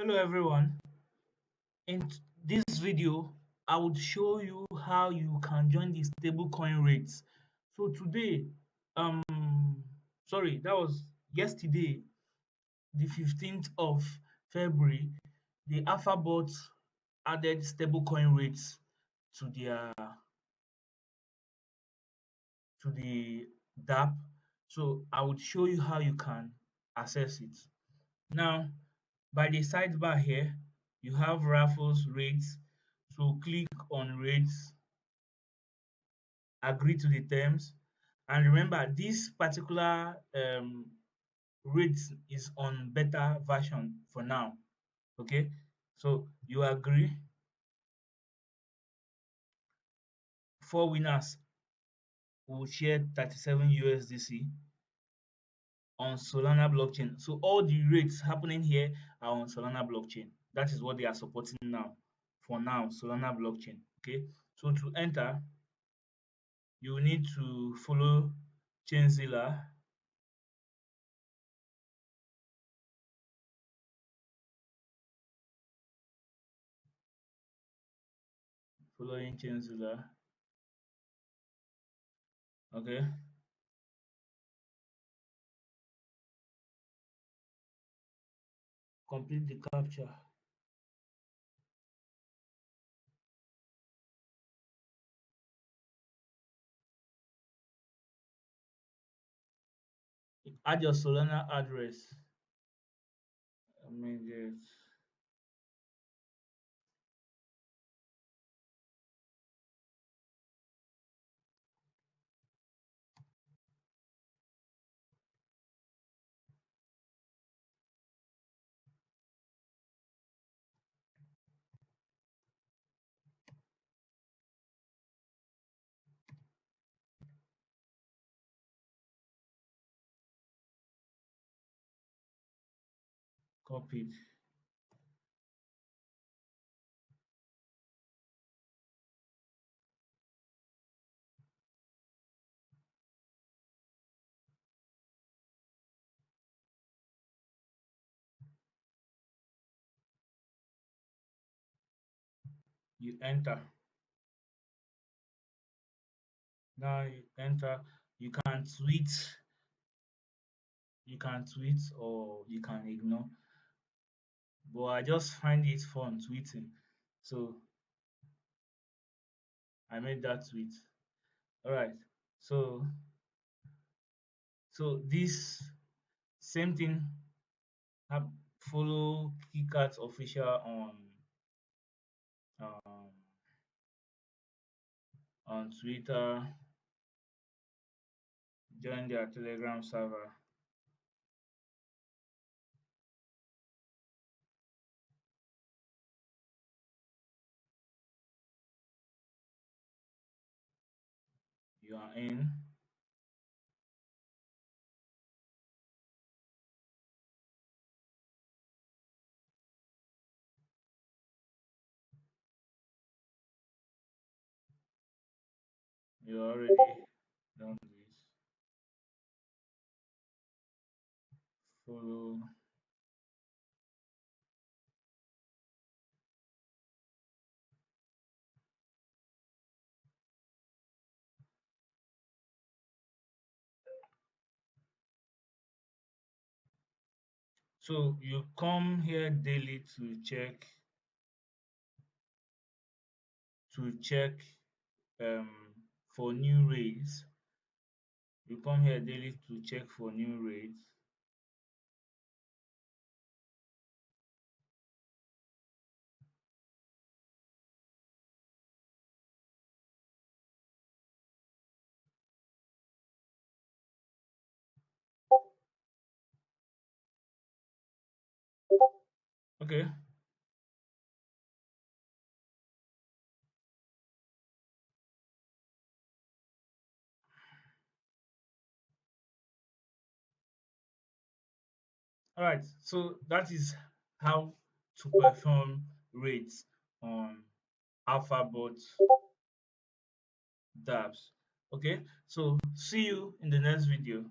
Hello everyone. In this video, I would show you how you can join the stablecoin rates. So today, um, sorry, that was yesterday, the 15th of February, the Alphabot added stablecoin rates to their to the DApp. So I would show you how you can access it. Now, by the sidebar here, you have raffles rates. So click on rates, agree to the terms, and remember this particular rate is on beta version for now. Okay, so you agree. Four winners will share 37 USDC on Solana blockchain. So all the rates happening here are on Solana blockchain. That is what they are supporting now. For now, Solana blockchain. Okay. So to enter, you need to follow Chainzilla. Following Chainzilla. Okay. Complete the captcha. Add your Solana address. Let me get copied. You enter. Now you enter. You can tweet. You can tweet or you can ignore. But I just find it fun tweeting. So I made that tweet. All right. So this same thing have follow KiCat's official um on Twitter, join their Telegram server. You are in. You already done this. Follow. So you come here daily to check um for new raids. You come here daily to check for new raids. Okay. All right. So that is how to perform raids on Alphabot dApps. Okay. So see you in the next video.